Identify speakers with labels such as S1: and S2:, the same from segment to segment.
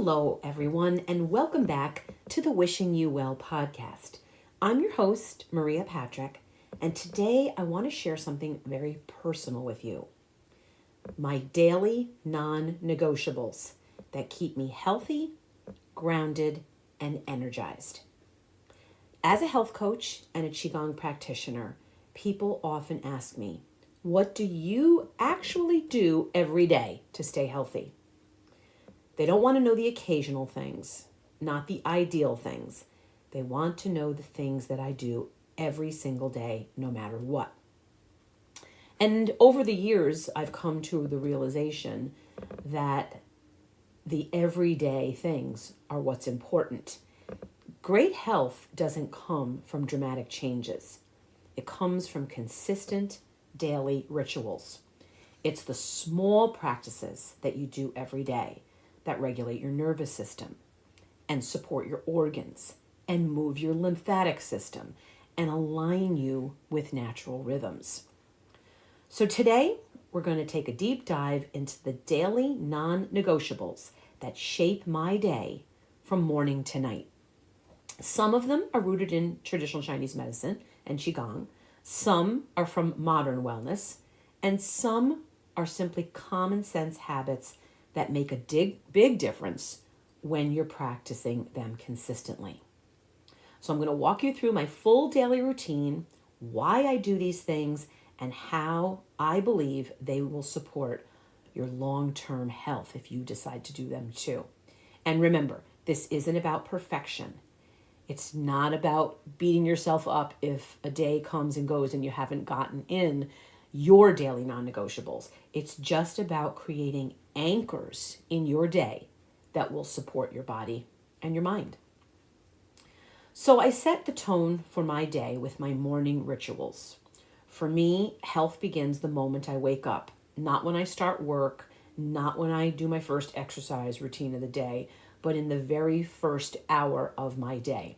S1: Hello, everyone, and welcome back to the Wishing You Well podcast. I'm your host, Maria Patrick, and today I want to share something very personal with you. My daily non-negotiables that keep me healthy, grounded, and energized. As a health coach and a Qigong practitioner, people often ask me, what do you actually do every day to stay healthy? They don't want to know the occasional things, not the ideal things. They want to know the things that I do every single day, no matter what. And over the years, I've come to the realization that the everyday things are what's important. Great health doesn't come from dramatic changes. It comes from consistent daily rituals. It's the small practices that you do every day that regulate your nervous system and support your organs and move your lymphatic system and align you with natural rhythms. So today, we're going to take a deep dive into the daily non-negotiables that shape my day from morning to night. Some of them are rooted in traditional Chinese medicine and Qigong. Some are from modern wellness, and some are simply common sense habits that make a big difference when you're practicing them consistently. So I'm going to walk you through my full daily routine, why I do these things, and how I believe they will support your long-term health if you decide to do them too. And remember, this isn't about perfection. It's not about beating yourself up if a day comes and goes and you haven't gotten in your daily non-negotiables. It's just about creating anchors in your day that will support your body and your mind. So I set the tone for my day with my morning rituals. For me, health begins the moment I wake up, not when I start work, not when I do my first exercise routine of the day, but in the very first hour of my day.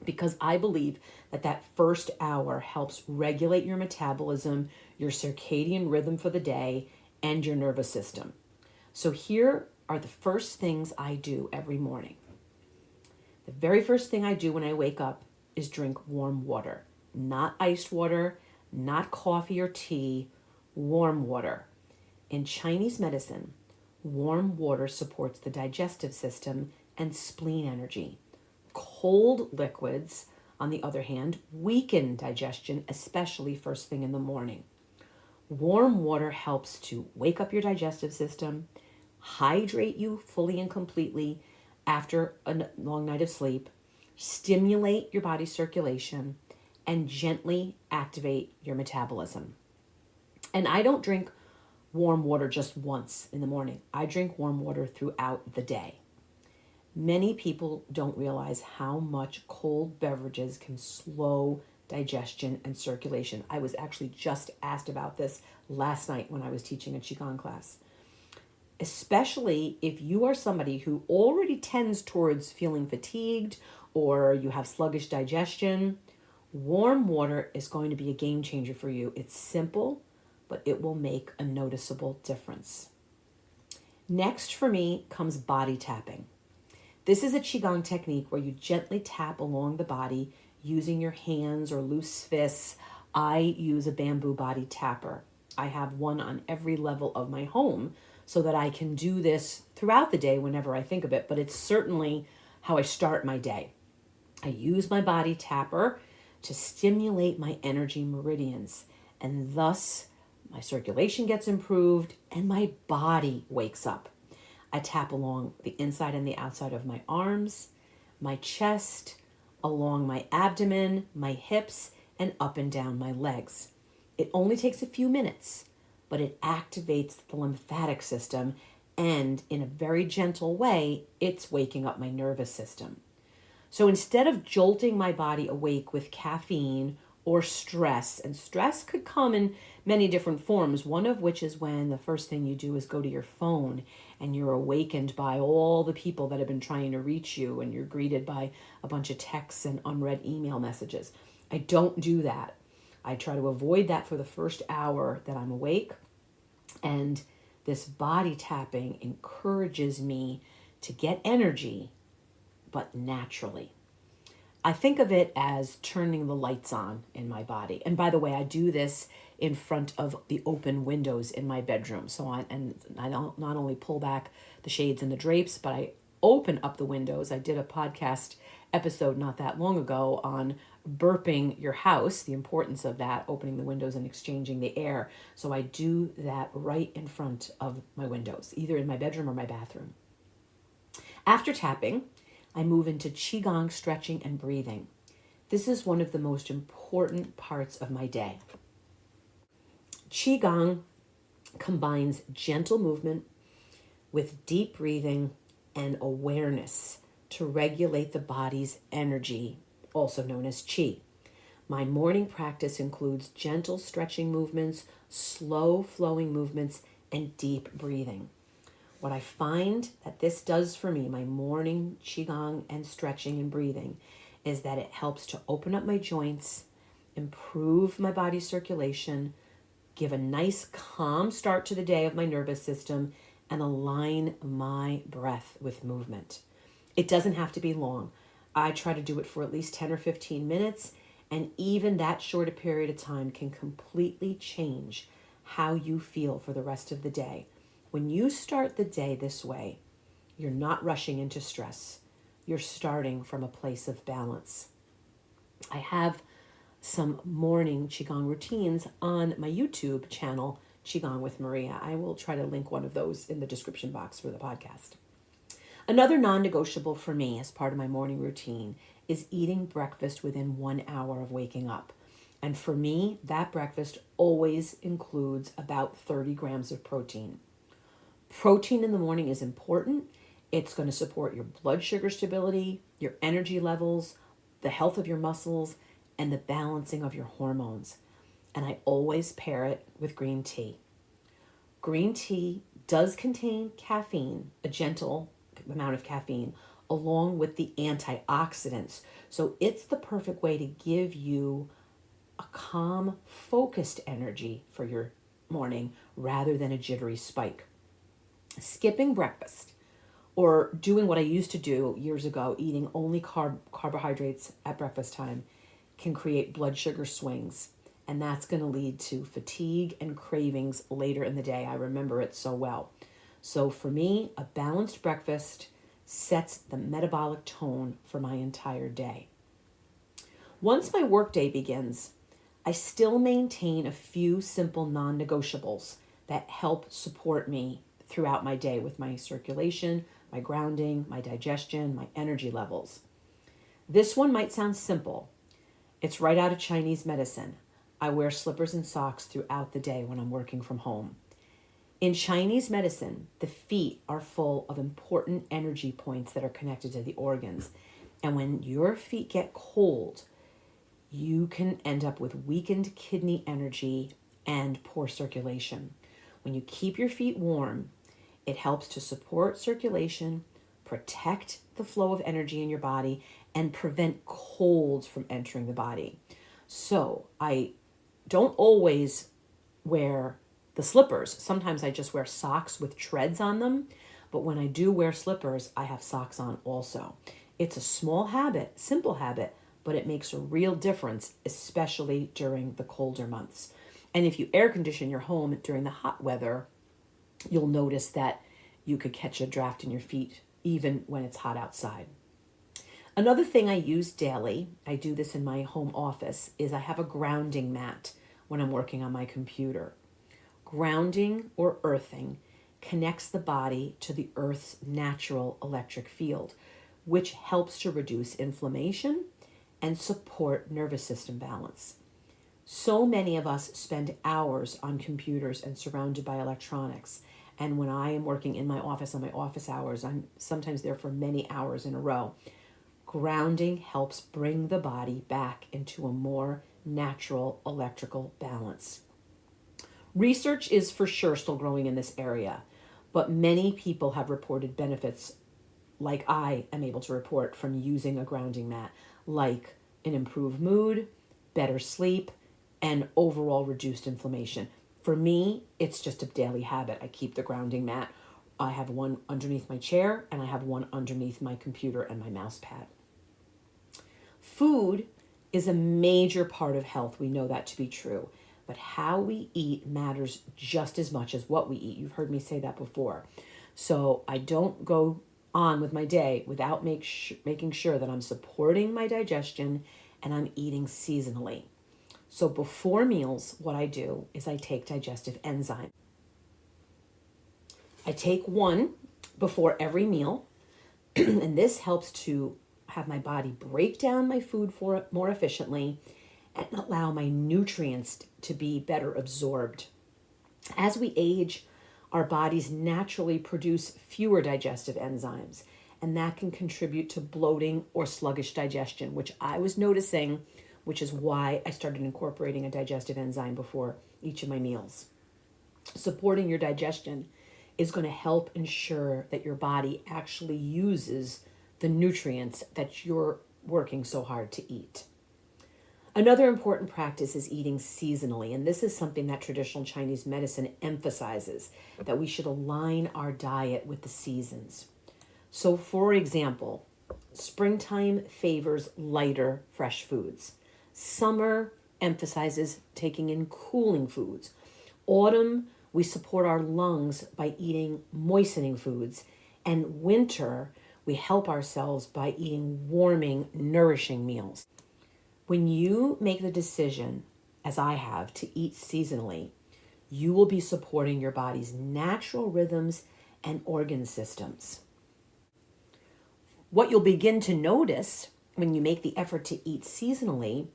S1: Because I believe that first hour helps regulate your metabolism, your circadian rhythm for the day, and your nervous system. So here are the first things I do every morning. The very first thing I do when I wake up is drink warm water. Not iced water, not coffee or tea, warm water. In Chinese medicine, warm water supports the digestive system and spleen energy. Cold liquids, on the other hand, weaken digestion, especially first thing in the morning. Warm water helps to wake up your digestive system, hydrate you fully and completely after a long night of sleep, stimulate your body's circulation, and gently activate your metabolism. And I don't drink warm water just once in the morning. I drink warm water throughout the day. Many people don't realize how much cold beverages can slow digestion and circulation. I was actually just asked about this last night when I was teaching a Qigong class. Especially if you are somebody who already tends towards feeling fatigued or you have sluggish digestion, warm water is going to be a game changer for you. It's simple, but it will make a noticeable difference. Next for me comes body tapping. This is a Qigong technique where you gently tap along the body using your hands or loose fists. I use a bamboo body tapper. I have one on every level of my home so that I can do this throughout the day whenever I think of it, but it's certainly how I start my day. I use my body tapper to stimulate my energy meridians, and thus my circulation gets improved and my body wakes up. I tap along the inside and the outside of my arms, my chest, along my abdomen, my hips, and up and down my legs. It only takes a few minutes, but it activates the lymphatic system, and in a very gentle way, it's waking up my nervous system. So instead of jolting my body awake with caffeine or stress, and stress could come in many different forms, one of which is when the first thing you do is go to your phone and you're awakened by all the people that have been trying to reach you and you're greeted by a bunch of texts and unread email messages. I don't do that. I try to avoid that for the first hour that I'm awake, and this body tapping encourages me to get energy, but naturally. I think of it as turning the lights on in my body. And by the way, I do this in front of the open windows in my bedroom. I don't not only pull back the shades and the drapes, but I open up the windows. I did a podcast episode not that long ago on burping your house, the importance of that, opening the windows and exchanging the air. So I do that right in front of my windows, either in my bedroom or my bathroom. After tapping, I move into Qi Gong stretching and breathing. This is one of the most important parts of my day. Qi Gong combines gentle movement with deep breathing and awareness to regulate the body's energy, also known as Qi. My morning practice includes gentle stretching movements, slow flowing movements, and deep breathing. What I find that this does for me, my morning Qigong and stretching and breathing, is that it helps to open up my joints, improve my body circulation, give a nice calm start to the day of my nervous system, and align my breath with movement. It doesn't have to be long. I try to do it for at least 10 or 15 minutes, and even that short a period of time can completely change how you feel for the rest of the day. When you start the day this way, you're not rushing into stress. You're starting from a place of balance. I have some morning Qigong routines on my YouTube channel, Qigong with Maria. I will try to link one of those in the description box for the podcast. Another non-negotiable for me as part of my morning routine is eating breakfast within 1 hour of waking up. And for me, that breakfast always includes about 30 grams of protein. Protein in the morning is important. It's going to support your blood sugar stability, your energy levels, the health of your muscles, and the balancing of your hormones. And I always pair it with green tea. Green tea does contain caffeine, a gentle amount of caffeine, along with the antioxidants. So it's the perfect way to give you a calm, focused energy for your morning rather than a jittery spike. Skipping breakfast or doing what I used to do years ago, eating only carbohydrates at breakfast time, can create blood sugar swings. And that's going to lead to fatigue and cravings later in the day. I remember it so well. So for me, a balanced breakfast sets the metabolic tone for my entire day. Once my workday begins, I still maintain a few simple non-negotiables that help support me throughout my day with my circulation, my grounding, my digestion, my energy levels. This one might sound simple. It's right out of Chinese medicine. I wear slippers and socks throughout the day when I'm working from home. In Chinese medicine, the feet are full of important energy points that are connected to the organs. And when your feet get cold, you can end up with weakened kidney energy and poor circulation. When you keep your feet warm, it helps to support circulation, protect the flow of energy in your body, and prevent colds from entering the body. So I don't always wear the slippers. Sometimes I just wear socks with treads on them. But when I do wear slippers, I have socks on also. It's a small habit, simple habit, but it makes a real difference, especially during the colder months. And if you air condition your home during the hot weather, you'll notice that you could catch a draft in your feet even when it's hot outside. Another thing I use daily, I do this in my home office, is I have a grounding mat when I'm working on my computer. Grounding or earthing connects the body to the earth's natural electric field, which helps to reduce inflammation and support nervous system balance. So many of us spend hours on computers and surrounded by electronics. And when I am working in my office on my office hours, I'm sometimes there for many hours in a row. Grounding helps bring the body back into a more natural electrical balance. Research is for sure still growing in this area, but many people have reported benefits like I am able to report from using a grounding mat, like an improved mood, better sleep, and overall reduced inflammation. For me, it's just a daily habit. I keep the grounding mat I have one underneath my chair, and I have one underneath my computer and my mouse pad. Food is a major part of health. We know that to be true. But how we eat matters just as much as what we eat. You've heard me say that before. So I don't go on with my day without making sure that I'm supporting my digestion and I'm eating seasonally. So before meals, what I do is I take digestive enzyme. I take one before every meal, and this helps to have my body break down my food more efficiently and allow my nutrients to be better absorbed. As we age, our bodies naturally produce fewer digestive enzymes, and that can contribute to bloating or sluggish digestion, which I was noticing, which is why I started incorporating a digestive enzyme before each of my meals. Supporting your digestion is going to help ensure that your body actually uses the nutrients that you're working so hard to eat. Another important practice is eating seasonally, and this is something that traditional Chinese medicine emphasizes, that we should align our diet with the seasons. So, for example, springtime favors lighter, fresh foods. Summer emphasizes taking in cooling foods. Autumn, we support our lungs by eating moistening foods. And winter, we help ourselves by eating warming, nourishing meals. When you make the decision, as I have, to eat seasonally, you will be supporting your body's natural rhythms and organ systems. What you'll begin to notice when you make the effort to eat seasonally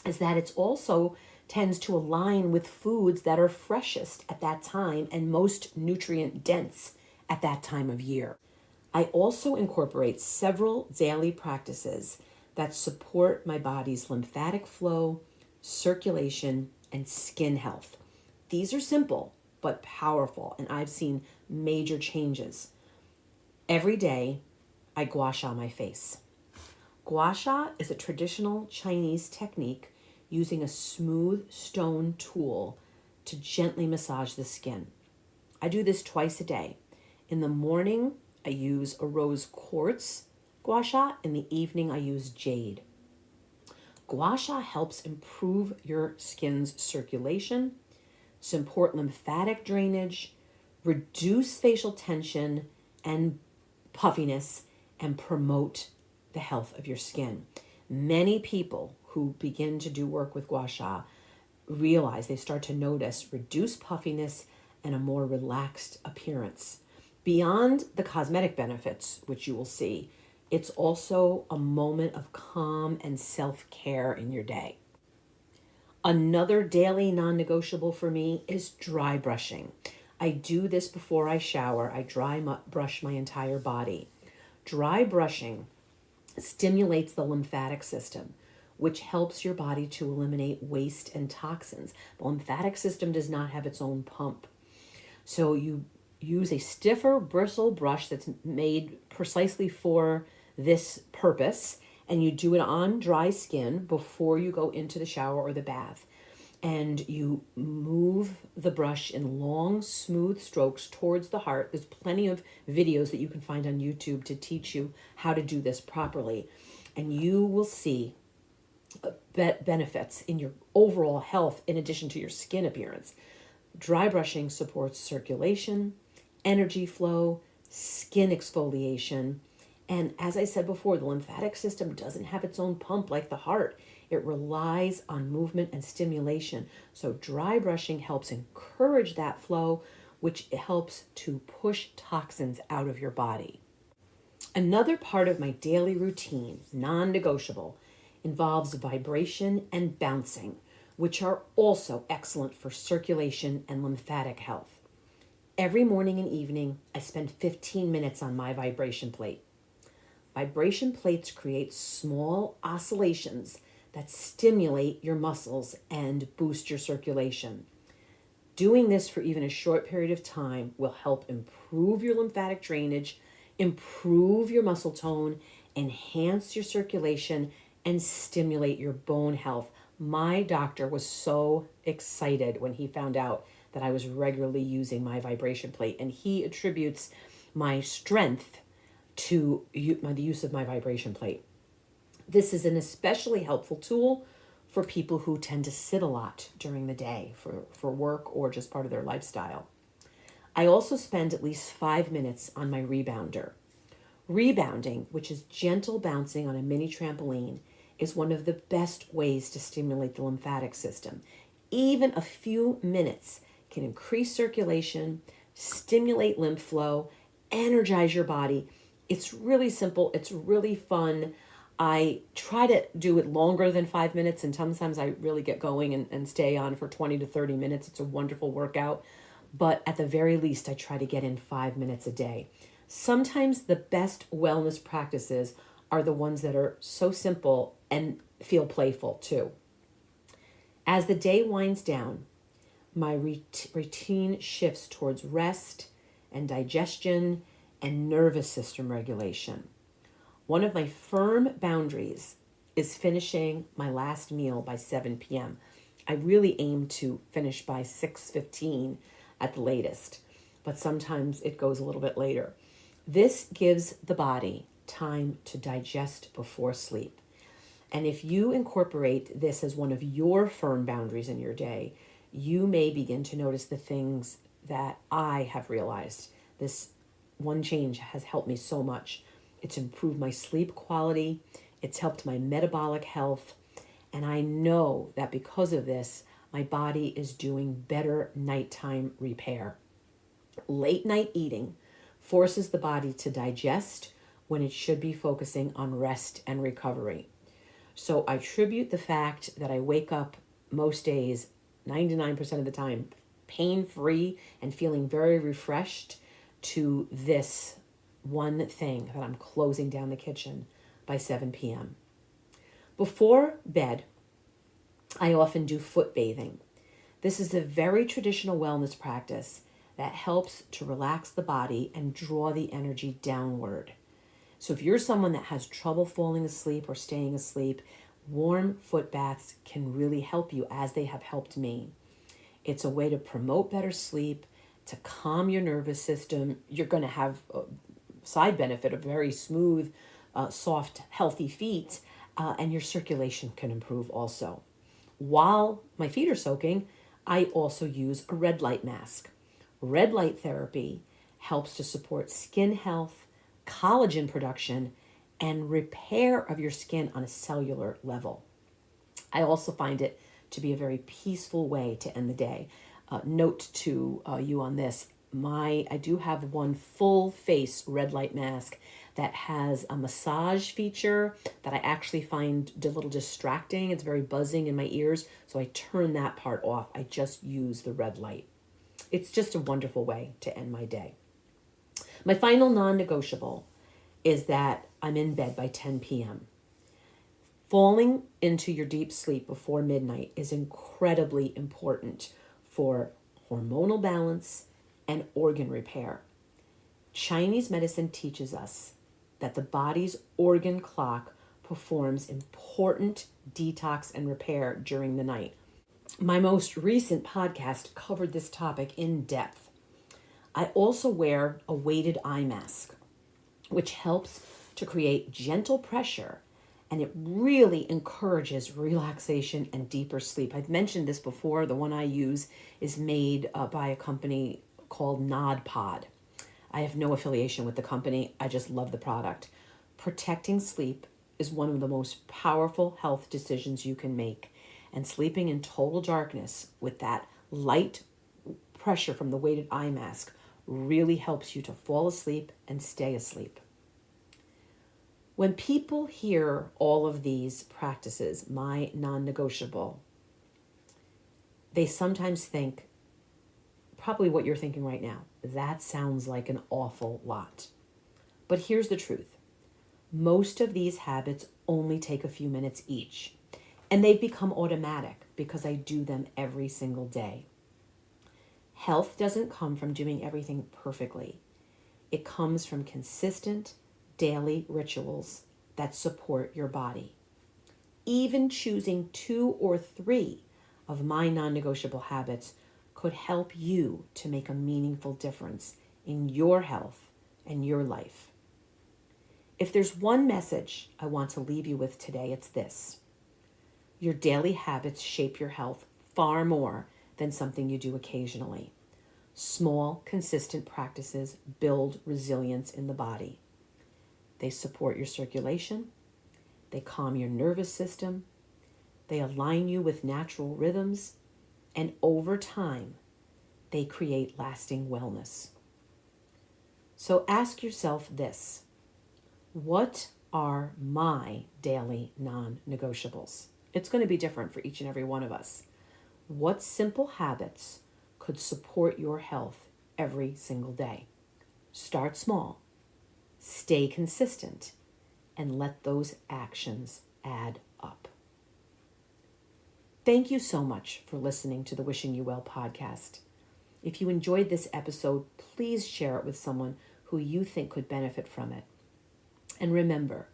S1: is that it also tends to align with foods that are freshest at that time and most nutrient dense at that time of year. I also incorporate several daily practices that support my body's lymphatic flow, circulation, and skin health. These are simple but powerful, and I've seen major changes. Every day, I gua sha my face. Gua sha is a traditional Chinese technique using a smooth stone tool to gently massage the skin. I do this twice a day. In the morning, I use a rose quartz gua sha. In the evening, I use jade. Gua sha helps improve your skin's circulation, support lymphatic drainage, reduce facial tension and puffiness, and promote the health of your skin. Many people who begin to do work with gua sha realize they start to notice reduced puffiness and a more relaxed appearance. Beyond the cosmetic benefits, which you will see, it's also a moment of calm and self-care in your day. Another daily non-negotiable for me is dry brushing. I do this before I shower. I brush my entire body. Dry brushing stimulates the lymphatic system, which helps your body to eliminate waste and toxins. The lymphatic system does not have its own pump. So you use a stiffer bristle brush that's made precisely for this purpose, and you do it on dry skin before you go into the shower or the bath. And you move the brush in long, smooth strokes towards the heart. There's plenty of videos that you can find on YouTube to teach you how to do this properly. And you will see benefits in your overall health in addition to your skin appearance. Dry brushing supports circulation, energy flow, skin exfoliation. And as I said before, the lymphatic system doesn't have its own pump like the heart. It relies on movement and stimulation. So dry brushing helps encourage that flow, which helps to push toxins out of your body. Another part of my daily routine, non-negotiable, involves vibration and bouncing, which are also excellent for circulation and lymphatic health. Every morning and evening, I spend 15 minutes on my vibration plate. Vibration plates create small oscillations that stimulate your muscles and boost your circulation. Doing this for even a short period of time will help improve your lymphatic drainage, improve your muscle tone, enhance your circulation, and stimulate your bone health. My doctor was so excited when he found out that I was regularly using my vibration plate. And he attributes my strength to the use of my vibration plate. This is an especially helpful tool for people who tend to sit a lot during the day for work or just part of their lifestyle. I also spend at least 5 minutes on my rebounder. Rebounding, which is gentle bouncing on a mini trampoline, is one of the best ways to stimulate the lymphatic system. Even a few minutes can increase circulation, stimulate lymph flow, energize your body. It's really simple. It's really fun. I try to do it longer than 5 minutes, and sometimes I really get going and stay on for 20 to 30 minutes. It's a wonderful workout. But at the very least, I try to get in 5 minutes a day. Sometimes the best wellness practices are the ones that are so simple and feel playful too. As the day winds down, my routine shifts towards rest and digestion and nervous system regulation. One of my firm boundaries is finishing my last meal by 7 p.m. I really aim to finish by 6:15 at the latest, but sometimes it goes a little bit later. This gives the body time to digest before sleep. And if you incorporate this as one of your firm boundaries in your day, you may begin to notice the things that I have realized. This one change has helped me so much. It's improved my sleep quality. It's helped my metabolic health. And I know that because of this, my body is doing better nighttime repair. Late night eating forces the body to digest when it should be focusing on rest and recovery. So I attribute the fact that I wake up most days, 99% of the time, pain-free and feeling very refreshed to this one thing that I'm closing down the kitchen by 7 p.m. Before bed, I often do foot bathing. This is a very traditional wellness practice that helps to relax the body and draw the energy downward. So if you're someone that has trouble falling asleep or staying asleep, warm foot baths can really help you, as they have helped me. It's a way to promote better sleep, to calm your nervous system. You're going to have a side benefit of very smooth, soft, healthy feet, and your circulation can improve also. While my feet are soaking, I also use a red light mask. Red light therapy helps to support skin health, collagen production, and repair of your skin on a cellular level. I also find it to be a very peaceful way to end the day. Note to you on this, I do have one full face red light mask that has a massage feature that I actually find a little distracting. It's very buzzing in my ears, so I turn that part off. I just use the red light. It's just a wonderful way to end my day. My final non-negotiable is that I'm in bed by 10 p.m. Falling into your deep sleep before midnight is incredibly important for hormonal balance and organ repair. Chinese medicine teaches us that the body's organ clock performs important detox and repair during the night. My most recent podcast covered this topic in depth. I also wear a weighted eye mask, which helps to create gentle pressure, and it really encourages relaxation and deeper sleep. I've mentioned this before. The one I use is made by a company called Nod Pod. I have no affiliation with the company. I just love the product. Protecting sleep is one of the most powerful health decisions you can make. And sleeping in total darkness with that light pressure from the weighted eye mask really helps you to fall asleep and stay asleep. When people hear all of these practices, my non-negotiable, they sometimes think, probably what you're thinking right now, that sounds like an awful lot. But here's the truth. Most of these habits only take a few minutes each, and they've become automatic because I do them every single day. Health doesn't come from doing everything perfectly. It comes from consistent daily rituals that support your body. Even choosing 2 or 3 of my non-negotiable habits could help you to make a meaningful difference in your health and your life. If there's one message I want to leave you with today, it's this. Your daily habits shape your health far more than something you do occasionally. Small, consistent practices build resilience in the body. They support your circulation. They calm your nervous system. They align you with natural rhythms. And over time, they create lasting wellness. So ask yourself this. What are my daily non-negotiables? It's going to be different for each and every one of us. What simple habits could support your health every single day? Start small, stay consistent, and let those actions add up. Thank you so much for listening to the Wishing You Well podcast. If you enjoyed this episode, please share it with someone who you think could benefit from it. And remember,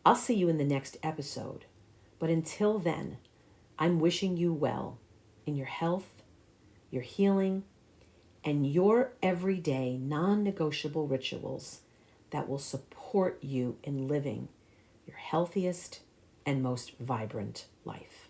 S1: I'll see you in the next episode. But until then, I'm wishing you well in your health, your healing, and your everyday non-negotiable rituals that will support you in living your healthiest and most vibrant life.